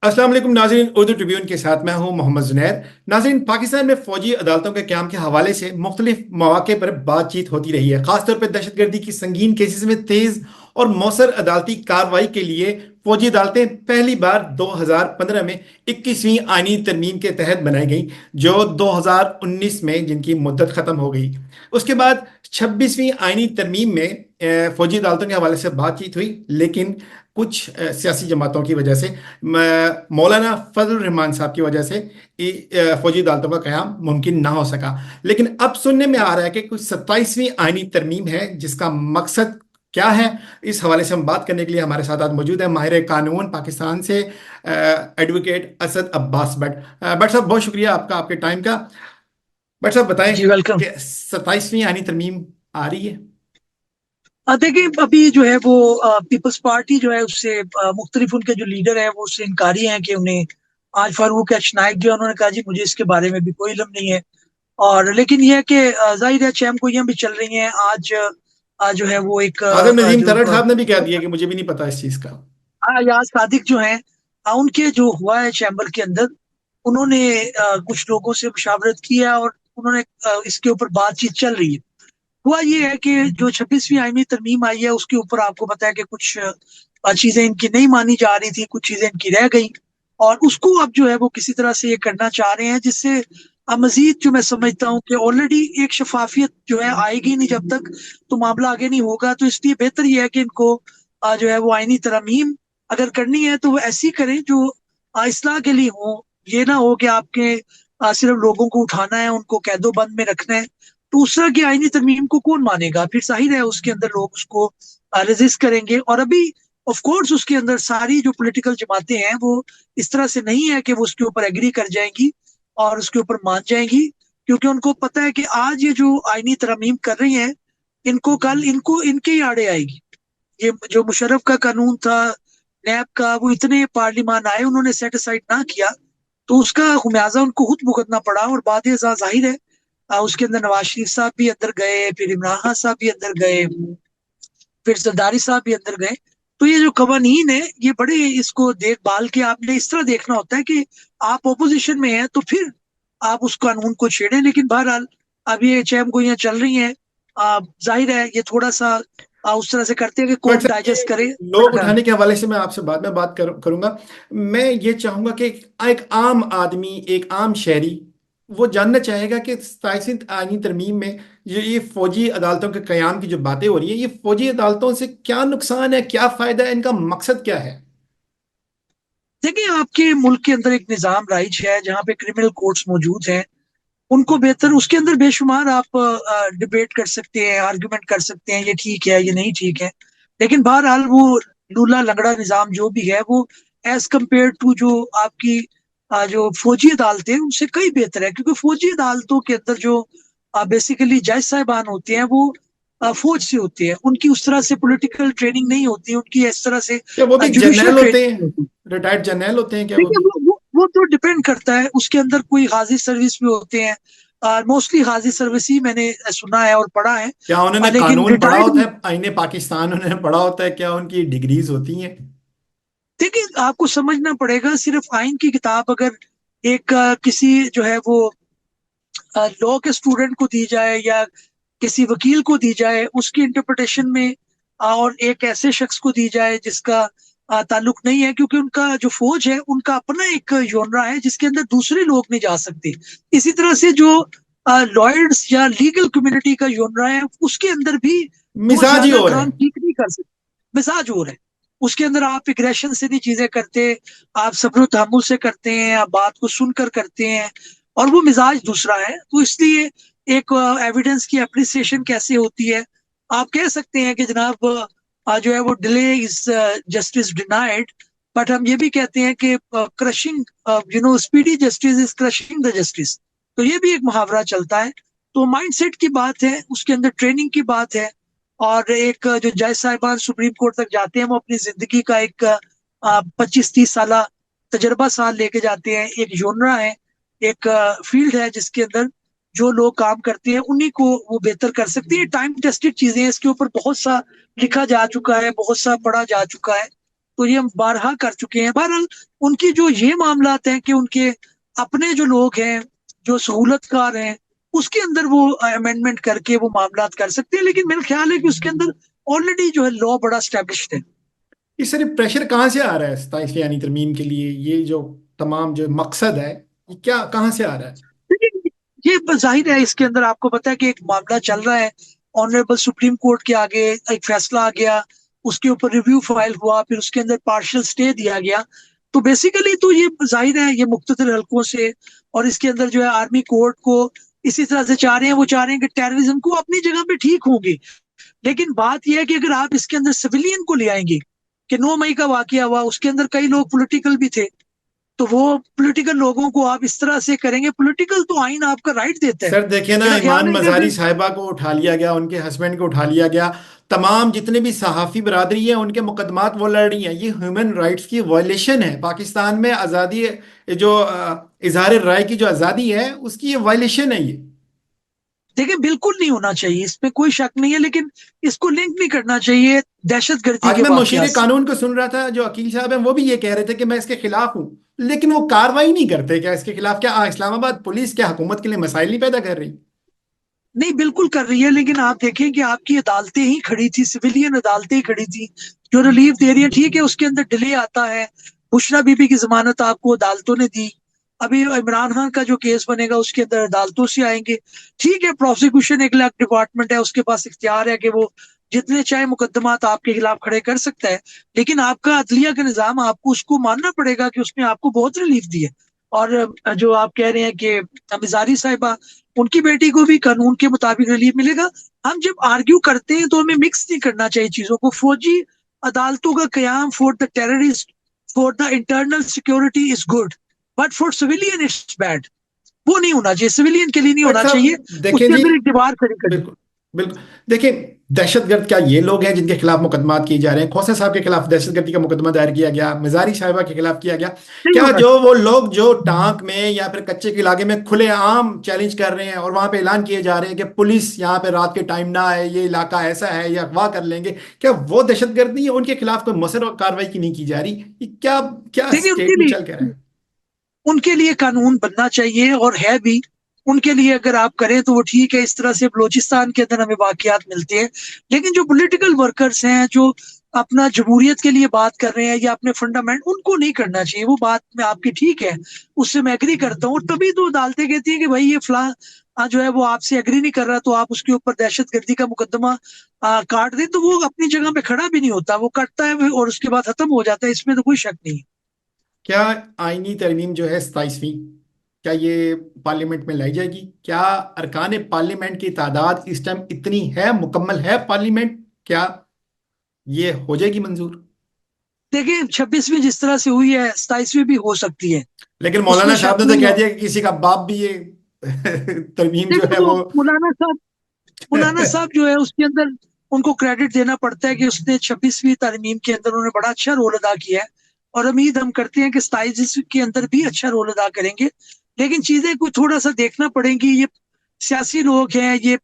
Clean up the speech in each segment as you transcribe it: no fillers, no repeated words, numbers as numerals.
अस्सलाम वालेकुम नाज़रीन, उर्दू ट्रिब्यून के साथ मैं हूं मोहम्मद जुनैर। नाज़रीन, पाकिस्तान में फौजी अदालतों के क़याम के हवाले से मुख्तलिफ मौक़े पर बातचीत होती रही है। ख़ासतौर पर दहशतगर्दी की संगीन केसेस में तेज़ और मौसर अदालती कार्रवाई के लिए फौजी अदालतें पहली बार 2015 में 21वीं आईनी तरमीम के तहत बनाई गई, जो 2019 में जिनकी मुद्दत ख़त्म हो गई। उसके बाद 26वीं आईनी तरमीम में फौजी अदालतों के हवाले से बातचीत हुई, लेकिन कुछ सियासी जमातों की वजह से, मौलाना फजल रहमान साहब की वजह से फौजी अदालतों का क़याम मुमकिन ना हो सका। लेकिन अब सुनने में आ रहा है कि कुछ 27वीं आईनी तरमीम है, जिसका मकसद क्या है। इस हवाले से हम बात करने के लिए हमारे साथ आज मौजूद है माहिर कानून पाकिस्तान से एडवोकेट असद अब्बास भट्ट। भट्ट साहब, बहुत शुक्रिया आपका, आपके टाइम का। भट्ट साहब बताएं जी वेलकम। कि 27वीं आईनी तरमीम आ रही है। देखिए, अभी जो है वो पीपल्स पार्टी जो है उससे मुख्तलिफ उनके जो लीडर है वो उससे इनकारी हैं कि उन्हें आज फारूक एच नाइक जो है उन्होंने कहा जी मुझे इसके बारे में भी कोई इल्म नहीं है। और लेकिन यह है कि जाहिर है चैम गोइयां भी चल रही हैं आज। जो है वो एक आजम नजीम जो तरठ साहब ने भी कह दिया कि मुझे भी नहीं पता इस चीज का। याज सादिक जो हैं, उनके जो हुआ है चैम्बर के अंदर, उन्होंने कुछ लोगों से मुशावरत की है और उन्होंने इसके ऊपर बातचीत चल रही है। हुआ ये है कि जो 26वीं आईनी तरमीम आई है उसके ऊपर आपको पता है कि कुछ चीजें इनकी नहीं मानी जा रही थी, कुछ चीजें इनकी रह गई। और उसको अब जो है वो किसी तरह से ये करना चाह रहे हैं, जिससे मजीद जो मैं समझता हूँ कि ऑलरेडी एक शफाफियत जो है आएगी नहीं जब तक, तो मामला आगे नहीं होगा। तो इसलिए बेहतर ये है कि इनको जो है वो आईनी तरमीम अगर करनी है तो वो ऐसी करें जो इस्लाह के लिए हो। ये ना हो कि आपके सिर्फ लोगों को उठाना है, उनको कैदो बंद में रखना है। तो उस तरह की आईनी तरमीम को कौन मानेगा? फिर जाहिर है उसके अंदर लोग उसको रेजिस्ट करेंगे। और अभी ऑफ कोर्स उसके अंदर सारी जो पॉलिटिकल जमातें हैं वो इस तरह से नहीं है कि वो उसके ऊपर एग्री कर जाएंगी और उसके ऊपर मान जाएंगी, क्योंकि उनको पता है कि आज ये जो आईनी तरमीम कर रही हैं, इनको कल इनको इनके ही आड़े आएगी। ये जो मुशर्रफ का कानून था, नैब का, वो इतने पार्लियामान आए उन्होंने सेट असाइड ना किया, तो उसका खुमियाजा उनको खुद भुगतना पड़ा। और बात ये जाहिर है उसके अंदर नवाज शरीफ साहब भी अंदर गए, फिर इमरान खान साहब भी अंदर गए, फिर जरदारी साहब भी अंदर गए। तो ये जो कवानीन है ये बड़े इसको देखभाल के आपने इस तरह देखना होता है कि आप ओपोजिशन में हैं तो फिर आप उस कानून को छेड़ें। लेकिन बहरहाल अब ये चैम गोइयां चल रही हैं। जाहिर है ये थोड़ा सा उस तरह से करते हैं कि बट कौन सर, ये डाइजेस्ट करे। लोग उठाने के हवाले से मैं आपसे बाद में बात करूंगा। मैं ये चाहूंगा कि एक आम आदमी, एक आम शहरी, वो जानना चाहेगा कि 27वीं आईनी तरमीम में ये फौजी अदालतों के कयाम की जो बातें हो रही है, ये फौजी अदालतों से क्या नुकसान है, क्या फायदा है, इनका मकसद क्या है। देखिए, आपके मुल्क के अंदर एक निज़ाम राइज है जहाँ पे क्रिमिनल कोर्ट्स मौजूद हैं। उनको बेहतर उसके अंदर बेशुमार आप डिबेट कर सकते हैं, आर्गुमेंट कर सकते हैं, ये ठीक है ये नहीं ठीक है। लेकिन बहरहाल वो लूला लंगड़ा निज़ाम जो भी है वो एज कम्पेयर टू जो आपकी जो फौजी अदालतें हैं उनसे कई बेहतर है, क्योंकि फौजी अदालतों के अंदर जो बेसिकली जज साहिबान होते हैं वो फौज से होते हैं। उनकी उस तरह से पॉलिटिकल ट्रेनिंग नहीं होती, उनकी इस तरह से क्या वो भी जुडिशल जर्नैल होते ट्रेनिंग हैं? नहीं होती। रिटायर्ड जर्नैल होते हैं क्या वो देखिए, भी? वो तो डिपेंड करता है, उसके अंदर कोई गाजी सर्विस भी होते हैं। मोस्टली गाजी सर्विस ही मैंने सुना है और पढ़ा है। क्या उन्होंने लेकिन कानून पढ़ा रिटायर्ड होता भी। है, आईने पाकिस्तान उन्होंने पढ़ा होता है, क्या उनकी डिग्रीज होती हैं? देखिए, आपको समझना पड़ेगा, सिर्फ आइन की किताब अगर एक किसी जो है वो लॉ के स्टूडेंट को दी जाए या किसी वकील को दी जाए उसकी इंटरप्रिटेशन में, और एक ऐसे शख्स को दी जाए जिसका ताल्लुक नहीं है, क्योंकि उनका जो फौज है उनका अपना एक जोनरा है जिसके अंदर दूसरे लोग नहीं जा सकते। इसी तरह से जो लॉयर्स या लीगल कम्युनिटी का जोनरा है उसके अंदर भी वो मिजाज ही ज्यादा और है। काम ठीक नहीं कर सकते। मिजाज और है। उसके अंदर आप एग्रेशन से नहीं चीजें करते, आप सब्र तहमुल से करते हैं, आप बात को सुनकर करते हैं, और वो मिजाज दूसरा है। तो इसलिए एक एविडेंस की अप्रिसिएशन कैसे होती है, आप कह सकते हैं कि जनाब जो है वो delay is justice denied. But हम ये भी कहते हैं कि crushing speedy justice is crushing the justice. तो ये भी एक मुहावरा चलता है। तो माइंडसेट की बात है, उसके अंदर ट्रेनिंग की बात है। और एक जो जज साहिबान सुप्रीम कोर्ट तक जाते हैं वो अपनी जिंदगी का एक 25-30 साल तजर्बा साल लेके जाते हैं। एक जोनरा है, एक फील्ड है जिसके अंदर जो लोग काम करते हैं उन्हीं को वो बेहतर कर सकते हैं। टाइम टेस्टेड चीजें हैं, इसके ऊपर बहुत सा लिखा जा चुका है, बहुत सा पढ़ा जा चुका है। तो ये हम बारहा कर चुके हैं। बहरहाल उनकी जो ये मामलात हैं कि उनके अपने जो लोग हैं जो सहूलतकार हैं, उसके अंदर वो अमेंडमेंट करके वो मामलात कर सकते हैं, लेकिन मेरा ख्याल है कि उसके अंदर ऑलरेडी जो है लॉ बड़ा स्टैब्लिश्ड है। इस सारे प्रेशर कहाँ से आ रहा है 27वीं यानी तरमीम के लिए? ये जो तमाम जो मकसद है, ये क्या कहाँ से आ रहा है? लेकिन ये जाहिर है इसके अंदर आपको पता है कि एक मामला चल रहा है, ऑनरेबल सुप्रीम कोर्ट के आगे एक फैसला आ गया, उसके ऊपर रिव्यू फाइल हुआ, फिर उसके अंदर पार्शियल स्टे दिया गया। तो बेसिकली तो ये जाहिर है ये मुख्तलिफ हलकों से, और इसके अंदर जो है आर्मी कोर्ट को इसी तरह से चाह रहे हैं, वो चाह रहे हैं कि टेररिज्म को अपनी जगह पे ठीक होंगे। लेकिन बात यह है कि अगर आप इसके अंदर सिविलियन को ले आएंगे, कि 9 मई का वाकया हुआ उसके अंदर कई लोग पॉलिटिकल भी थे, तो वो पॉलिटिकल लोगों को आप इस तरह से करेंगे, पॉलिटिकल तो आइन आपका राइट देता है। सर देखिए ना, मेरा ख्याल ईमान है कि मजारी अगर साहिबा को उठा लिया गया, उनके हस्बैंड को उठा लिया गया, तमाम जितने भी सहाफ़ी बरादरी है उनके मुकदमात वो लड़ रही हैं। ये ह्यूमन राइट्स की वायलेशन है। पाकिस्तान में आज़ादी, जो इजहार राय की जो आज़ादी है, उसकी ये वायलेशन है ये। देखिए बिल्कुल नहीं होना चाहिए, इसमें कोई शक नहीं है, लेकिन इसको लिंक नहीं करना चाहिए दहशतगर्दी आज के मैं मुशीर वाकयात से। कानून को सुन रहा था, जो वकील साहब हैं वो भी ये कह रहे थे कि मैं इसके खिलाफ हूं, लेकिन वो कार्रवाई नहीं करते। क्या इसके खिलाफ, क्या इस्लामाबाद पुलिस क्या हुकूमत के लिए मसाइल नहीं पैदा कर रही? नहीं, बिल्कुल कर रही है, लेकिन आप देखें कि आपकी अदालतें ही खड़ी थी, सिविलियन अदालतें ही खड़ी थी जो रिलीफ दे रही है। ठीक है, उसके अंदर डिले आता है। बुशरा बीबी की जमानत आपको अदालतों ने दी, अभी इमरान खान का जो केस बनेगा उसके अंदर अदालतों से आएंगे। ठीक है, प्रोसिक्यूशन एक लाख डिपार्टमेंट है, उसके पास इख्तियार है कि वो जितने चाहे मुकदमात आपके खिलाफ खड़े कर सकता है, लेकिन आपका अदलिया का निजाम, आपको उसको मानना पड़ेगा कि उसने आपको बहुत रिलीफ दी है। और जो आप कह रहे हैं कि मिजारी साहिबा, उनकी बेटी को भी कानून के मुताबिक रिलीफ मिलेगा। हम जब आर्ग्यू करते हैं तो हमें मिक्स नहीं करना चाहिए चीजों को। फौजी अदालतों का क्याम for the terrorist, for the internal security is good, but for civilian it's bad. वो नहीं होना चाहिए, सिविलियन के लिए नहीं डॉक्टर होना चाहिए। साहब देखें उसके जी, अंदर एक दीवार खड़ी करनी। बिल्कुल बिल्कुल। देखिए, दहशतगर्द क्या ये लोग हैं जिनके खिलाफ मुकदमात किए जा रहे हैं? खोसा साहब के खिलाफ दहशतगर्दी का मुकदमा दायर किया गया, मजारी साहिबा के खिलाफ किया गया। नहीं क्या होना जो चाहिए। वो लोग जो टांक में या फिर कच्चे के इलाके में खुलेआम चैलेंज कर रहे हैं और वहां पे ऐलान किए जा रहे हैं कि पुलिस यहाँ पे रात के टाइम ना आए, ये इलाका ऐसा है या अगवा कर लेंगे, क्या वो दहशतगर्द नहीं है? उनके खिलाफ कोई मुसर कार्रवाई की नहीं की जा रही? ये क्या क्या देखिए स्टेट में चल कर रहा है? उनके लिए कानून बनना चाहिए, और है भी। उनके लिए अगर आप करें तो वो ठीक है। इस तरह से बलूचिस्तान के अंदर हमें वाकयात मिलते हैं, लेकिन जो पॉलिटिकल वर्कर्स हैं जो अपना जमहूरियत के लिए बात कर रहे हैं या अपने फंडामेंट, उनको नहीं करना चाहिए। वो बात में आपकी ठीक है, उससे मैं एग्री करता हूँ। और तभी तो अदालतें कहती हैं कि भाई ये फला जो है वो आपसे एग्री नहीं कर रहा, तो आप उसके ऊपर दहशतगर्दी का मुकदमा काट दें। तो वो अपनी जगह पे खड़ा भी नहीं होता, वो कटता है और उसके बाद खत्म हो जाता है। इसमें तो कोई शक नहीं है। क्या आईनी तरमीम जो है 27वीं, क्या ये पार्लियामेंट में लाई जाएगी? क्या अरकान पार्लियामेंट की तादाद इस टाइम इतनी है, मुकम्मल है पार्लियामेंट? क्या ये हो जाएगी मंजूर? देखिए 26वीं जिस तरह से हुई है, 27वीं भी हो सकती है, लेकिन उसमें मौलाना शक साहब ने तो नहीं कह है। दिया कि किसी का बाप भी ये तरमीम जो है देखो वो वो मौलाना साहब जो है उसके अंदर उनको क्रेडिट देना पड़ता है कि उसने 26वीं तरमीम के अंदर उन्होंने बड़ा अच्छा रोल अदा किया है, और उम्मीद हम करते हैं कि 27 के अंदर भी अच्छा रोल अदा करेंगे। लेकिन चीजें कुछ थोड़ा सा देखना पड़ेंगी। ये सियासी लोग हैं, ये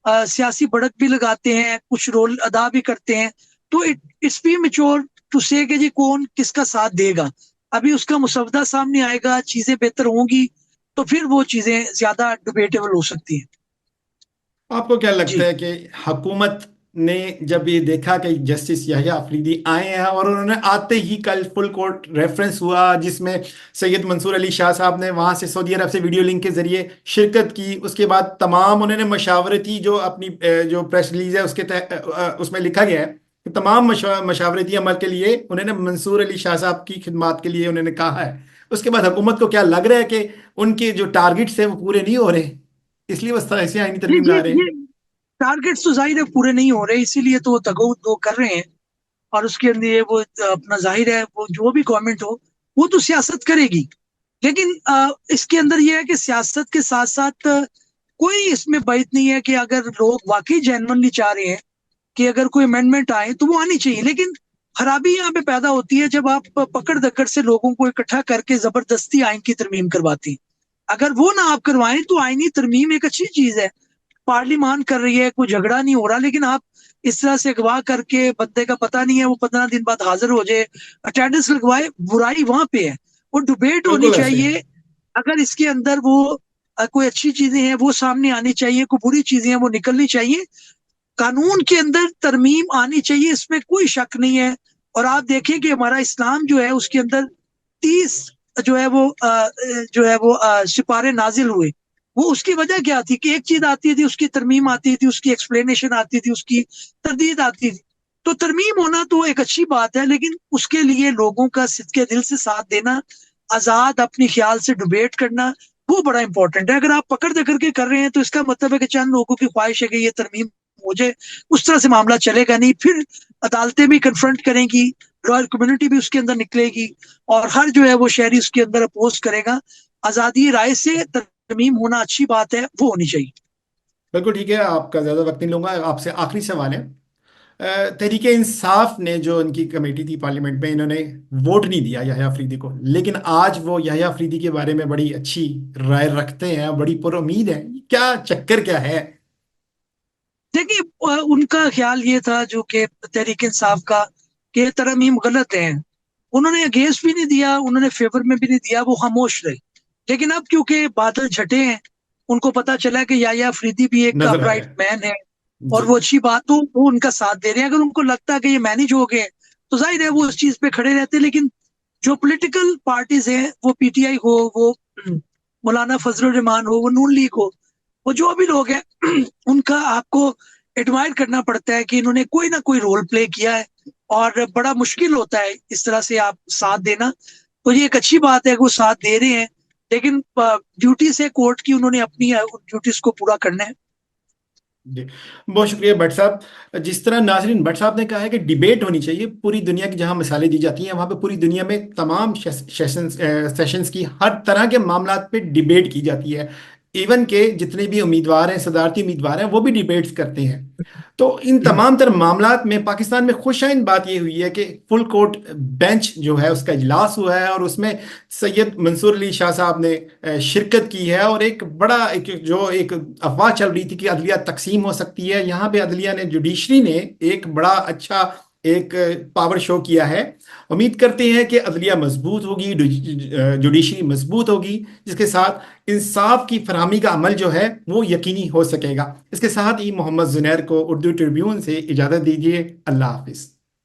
सियासी बढ़त भी लगाते हैं, कुछ रोल अदा भी करते हैं। तो इट्स बी मेच्योर टू से कि जी कौन किसका साथ देगा। अभी उसका मुसवदा सामने आएगा, चीजें बेहतर होंगी, तो फिर वो चीजें ज्यादा डिबेटेबल हो सकती हैं। आपको क्या लगता जी। है कि हुकूमत ने जब ये देखा कि जस्टिस याहिया अफरीदी आए हैं, और उन्होंने आते ही कल फुल कोर्ट रेफरेंस हुआ जिसमें सैयद मंसूर अली शाह साहब ने वहां से सऊदी अरब से वीडियो लिंक के जरिए शिरकत की, उसके बाद तमाम उन्होंने मशावरती जो अपनी जो प्रेस रिलीज है उसके उसमें लिखा गया है कि तमाम मशावरती अमल के लिए उन्होंने मंसूर अली शाह साहब की खिदमत के लिए उन्होंने कहा है। उसके बाद हुकूमत को क्या लग रहा है कि उनके जो टारगेट्स है वो पूरे नहीं हो रहे, इसलिए वो ऐसी आईनी ये तरमीम ये ला रहे ये हैं? टारगेट्स तो जाहिर है पूरे नहीं हो रहे, इसीलिए तो वो तगोद वो कर रहे हैं। और उसके अंदर ये वो अपना जाहिर है वो जो भी गवर्नमेंट हो वो तो सियासत करेगी। लेकिन इसके अंदर ये है कि सियासत के साथ साथ कोई इसमें बैत नहीं है कि अगर लोग वाकई जेन्युइनली चाह रहे हैं कि अगर कोई अमेंडमेंट आए तो वो आनी चाहिए। लेकिन खराबी यहाँ पे पैदा होती है जब आप पकड़ दकड़ से लोगों को इकट्ठा करके जबरदस्ती आइन की तरमीम करवाती हैं। अगर वो ना आप करवाएं तो आईनी तरमीम एक अच्छी चीज है। पार्लिमान कर रही है, कोई झगड़ा नहीं हो रहा, लेकिन आप इस तरह से अगवा करके, बंदे का पता नहीं है वो 15 दिन बाद हाजिर हो जाए, अटेंडेंस लगवाए, बुराई वहां पे है। वो डिबेट होनी बिल्कुल ऐसे ही चाहिए। अगर इसके अंदर वो कोई अच्छी चीजें हैं वो सामने आनी चाहिए, कोई बुरी चीजें हैं वो निकलनी चाहिए। कानून के अंदर तरमीम आनी चाहिए, इसमें कोई शक नहीं है। और आप देखें कि हमारा इस्लाम जो है उसके अंदर 30 जो है वो सिपारे नाजिल हुए। वो उसकी वजह क्या थी कि एक चीज आती थी, उसकी तरमीम आती थी, उसकी एक्सप्लेनेशन आती थी, उसकी तरदीद आती थी। तो तरमीम होना तो एक अच्छी बात है, लेकिन उसके लिए लोगों का सिद्के दिल से साथ देना, आजाद अपने ख्याल से डिबेट करना, वो बड़ा इंपॉर्टेंट है। अगर आप पकड़ दे करके कर रहे हैं तो इसका मतलब है कि चंद लोगों की ख्वाहिश है कि ये तरमीम हो जाए। उस तरह से मामला चलेगा नहीं, फिर अदालतें भी कन्फ्रंट करेंगी, लॉयर कम्युनिटी भी उसके अंदर निकलेगी, और हर जो है वो शहरी उसके अंदर अपोज करेगा। आजादी राय से तरमीम होना अच्छी बात है, वो होनी चाहिए। बिल्कुल ठीक है, आपका ज़्यादा वक्त नहीं लूंगा। आपसे आखिरी सवाल है। तहरीके इंसाफ ने जो इनकी कमेटी थी पार्लियामेंट में, इन्होंने वोट नहीं दिया याह्या अफरीदी को, लेकिन आज वो याह्या अफरीदी के बारे में बड़ी अच्छी राय रखते हैं, बड़ी पुरुमीद है। क्या चक्कर क्या है? देखिए, उनका ख्याल ये था जो कि तहरीक इंसाफ का, कि तरमीम गलत है। उन्होंने अगेंस्ट भी नहीं दिया, उन्होंने फेवर में भी नहीं दिया, वो खामोश रहे। लेकिन अब क्योंकि बादल छटे हैं, उनको पता चला कि याह्या अफरीदी भी एक नजर आया। अपराइट मैन है और जी। वो अच्छी बात, तो वो उनका साथ दे रहे हैं। अगर उनको लगता है कि ये मैनेज हो गए तो जाहिर है वो उस चीज पे खड़े रहते हैं। लेकिन जो पॉलिटिकल पार्टीज हैं, वो पीटीआई हो, वो मौलाना फजलुर रहमान हो, वो नून लीग हो, वो जो भी लोग हैं उनका आपको एडमायर करना पड़ता है कि इन्होंने कोई ना कोई रोल प्ले किया है। और बड़ा मुश्किल होता है इस तरह से आप साथ देना। तो ये एक अच्छी बात है कि वो साथ दे रहे हैं, लेकिन ड्यूटी से कोर्ट की उन्होंने अपनी ड्यूटीज को पूरा करना है। जी, बहुत शुक्रिया भट्ट साहब। जिस तरह नाजरीन भट्ट साहब ने कहा है कि डिबेट होनी चाहिए पूरी दुनिया की, जहां मिसालें दी जाती हैं वहां पे पूरी दुनिया में तमाम सेशंस की हर तरह के मामला पे डिबेट की जाती है। इवन के जितने भी उम्मीदवार हैं, सदारती उम्मीदवार हैं, वो भी डिबेट्स करते हैं। तो इन तमाम तर मामलात में पाकिस्तान में खुशाइन बात यह हुई है कि फुल कोर्ट बेंच जो है उसका इजलास हुआ है, और उसमें सैयद मंसूर अली शाह साहब ने शिरकत की है। और एक बड़ा एक अफवाह चल रही थी कि अदलिया तकसीम हो सकती है, यहाँ पे अदलिया ने, जुडिशरी ने एक बड़ा अच्छा एक पावर शो किया है। उम्मीद करते हैं कि अदलिया मजबूत होगी, जुडिशरी मजबूत होगी, जिसके साथ इंसाफ की फरहमी का अमल जो है वो यकीनी हो सकेगा। इसके साथ ही मोहम्मद जुनैर को उर्दू ट्रिब्यून से इजाज़त दीजिए। अल्लाह हाफिज़।